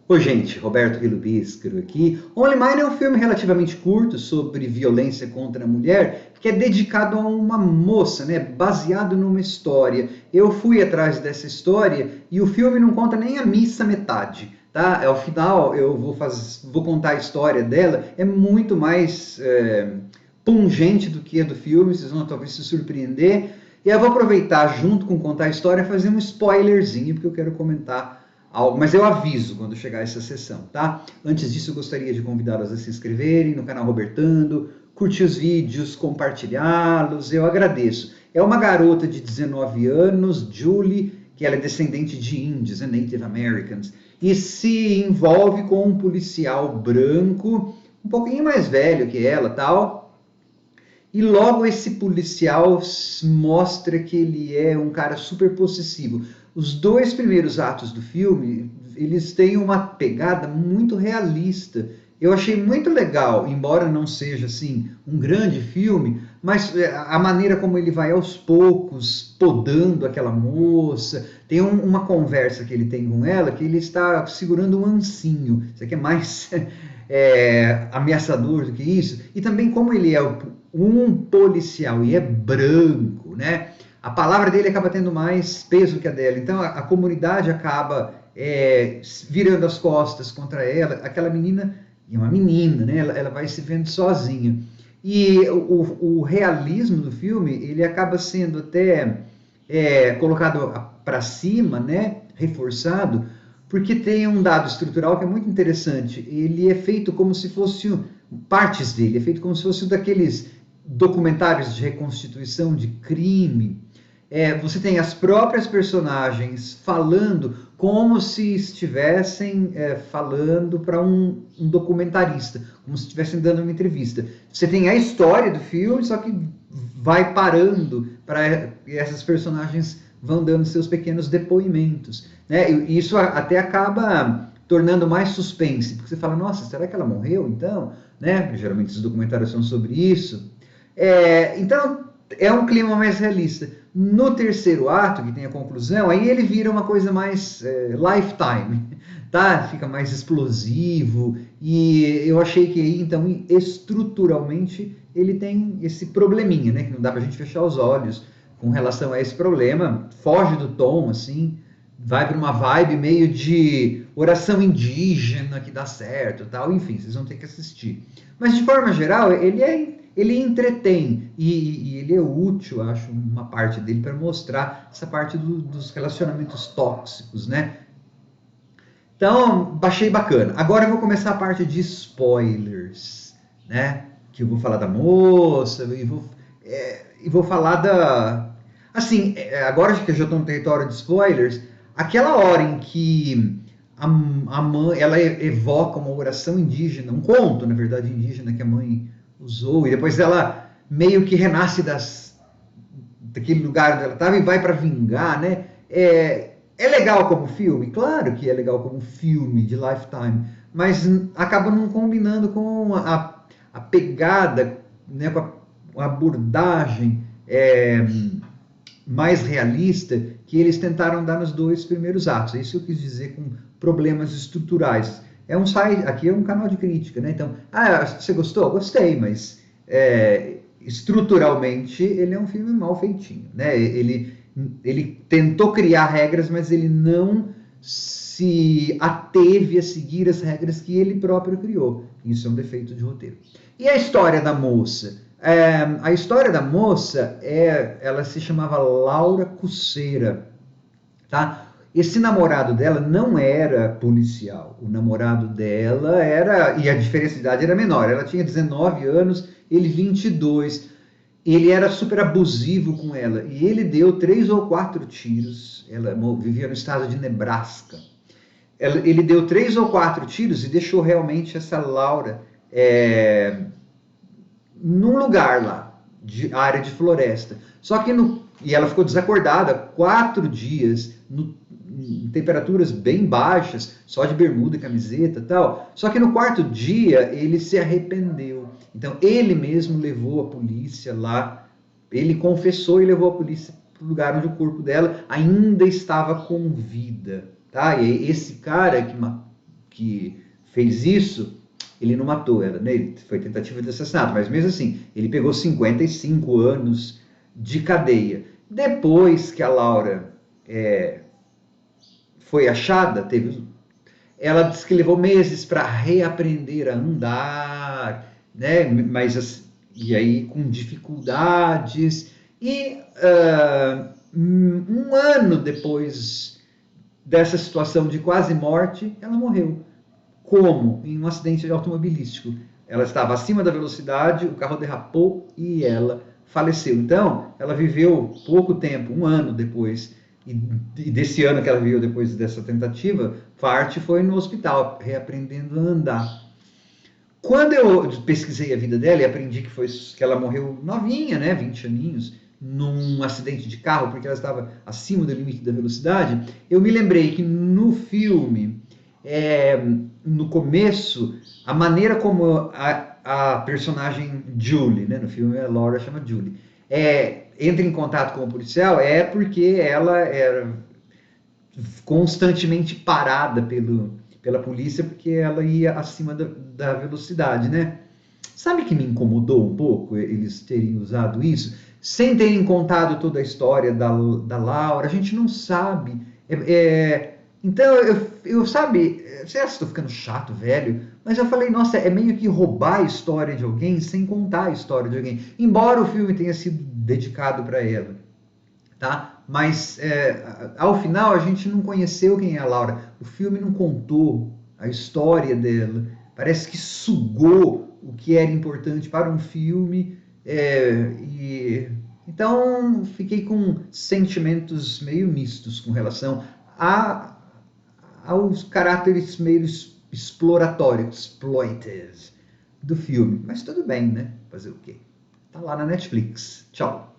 Oi, gente, Roberto Vilubíscaro aqui. Only Mine é um filme relativamente curto sobre violência contra a mulher que é dedicado a uma moça, né, baseado numa história. Eu fui atrás dessa história e o filme não conta nem a missa metade, tá? Ao final eu vou contar a história dela, é muito mais pungente do que a do filme, vocês vão talvez se surpreender. E eu vou aproveitar, junto com contar a história, fazer um spoilerzinho, porque eu quero comentar algo, mas eu aviso quando chegar essa sessão, tá? Antes disso, eu gostaria de convidá-los a se inscreverem no canal Robertando, curtir os vídeos, compartilhá-los, eu agradeço. É uma garota de 19 anos, Julie, que ela é descendente de índios, Native Americans, e se envolve com um policial branco, um pouquinho mais velho que ela, tal. E logo esse policial mostra que ele é um cara super possessivo. Os dois primeiros atos do filme, eles têm uma pegada muito realista. Eu achei muito legal, embora não seja assim um grande filme, mas a maneira como ele vai aos poucos podando aquela moça. Tem uma conversa que ele tem com ela que ele está segurando um ancinho. Isso aqui é mais ameaçador do que isso. E também como ele é um policial e é branco, né? A palavra dele acaba tendo mais peso que a dela. Então a comunidade acaba virando as costas contra ela. Aquela menina, e uma menina, né? Ela vai se vendo sozinha. E o realismo do filme, ele acaba sendo até colocado para cima, né? Reforçado, porque tem um dado estrutural que é muito interessante. Ele é feito como se fosse partes dele, é feito como se fosse um daqueles documentários de reconstituição de crime. Você tem as próprias personagens falando como se estivessem falando para um documentarista, como se estivessem dando uma entrevista. Você tem a história do filme, só que vai parando para essas personagens vão dando seus pequenos depoimentos, né? E isso até acaba tornando mais suspense, porque você fala, nossa, será que ela morreu então? Né? Geralmente os documentários são sobre isso. Então é um clima mais realista. No terceiro ato, que tem a conclusão, aí ele vira uma coisa mais Lifetime, tá? Fica mais explosivo, e eu achei que aí, então, estruturalmente, ele tem esse probleminha, né? Que não dá pra gente fechar os olhos com relação a esse problema, foge do tom, assim, vai para uma vibe meio de oração indígena que dá certo, tal, enfim, vocês vão ter que assistir. Mas de forma geral, ele entretém e ele é útil, acho, uma parte dele para mostrar essa parte dos relacionamentos tóxicos, né? Então, achei bacana. Agora eu vou começar a parte de spoilers, né? Que eu vou falar da moça e vou falar da... Assim, agora que eu já estou no território de spoilers, aquela hora em que a mãe, ela evoca uma oração indígena, um conto, na verdade, indígena que a mãe usou, e depois ela meio que renasce daquele lugar onde ela estava e vai para vingar, né? É legal como filme? Claro que é legal como filme de Lifetime, mas acaba não combinando com a pegada, né, com a abordagem mais realista que eles tentaram dar nos dois primeiros atos. É isso que eu quis dizer com problemas estruturais. Aqui é um canal de crítica, né? Então, você gostou? Gostei, mas estruturalmente ele é um filme mal feitinho, né? Ele tentou criar regras, mas ele não se ateve a seguir as regras que ele próprio criou. Isso é um defeito de roteiro. E a história da moça? A história da moça, ela se chamava Laura Cusseira, tá? Esse namorado dela não era policial. O namorado dela era... E a diferença de idade era menor. Ela tinha 19 anos, ele 22. Ele era super abusivo com ela. E ele deu 3 ou 4 tiros. Ela vivia no estado de Nebraska. Ele deu 3 ou 4 tiros e deixou realmente essa Laura num lugar lá, de área de floresta. Só que e ela ficou desacordada 4 dias, em temperaturas bem baixas, só de bermuda e camiseta e tal. Só que no 4º dia ele se arrependeu. Então ele mesmo levou a polícia lá, ele confessou e levou a polícia para o lugar onde o corpo dela ainda estava com vida. Tá? E esse cara que fez isso, ele não matou ela, né? Ele foi tentativa de assassinato, mas mesmo assim, ele pegou 55 anos de cadeia. Depois que a Laura foi achada, ela disse que levou meses para reaprender a andar, né? E aí com dificuldades. E um ano depois dessa situação de quase morte, ela morreu. Como? Em um acidente automobilístico. Ela estava acima da velocidade, o carro derrapou e ela faleceu. Então, ela viveu pouco tempo, um ano depois, e desse ano que ela viveu depois dessa tentativa, parte foi no hospital, reaprendendo a andar. Quando eu pesquisei a vida dela e aprendi que ela morreu novinha, né, 20 aninhos, num acidente de carro, porque ela estava acima do limite da velocidade, eu me lembrei que no filme, no começo, a maneira como a personagem Julie, né, no filme a Laura chama Julie, entra em contato com o policial porque ela era constantemente parada pela polícia porque ela ia acima da velocidade, né? Sabe que me incomodou um pouco eles terem usado isso? Sem terem contado toda a história da Laura, a gente não sabe. Então, sabe, não sei se estou ficando chato, velho, mas eu falei, nossa, é meio que roubar a história de alguém sem contar a história de alguém. Embora o filme tenha sido dedicado para ela, tá? Mas ao final a gente não conheceu quem é a Laura. O filme não contou a história dela. Parece que sugou o que era importante para um filme. Então fiquei com sentimentos meio mistos com relação aos caráteres meio exploratórios, exploitive do filme. Mas tudo bem, né? Fazer o quê? Tá lá na Netflix. Tchau.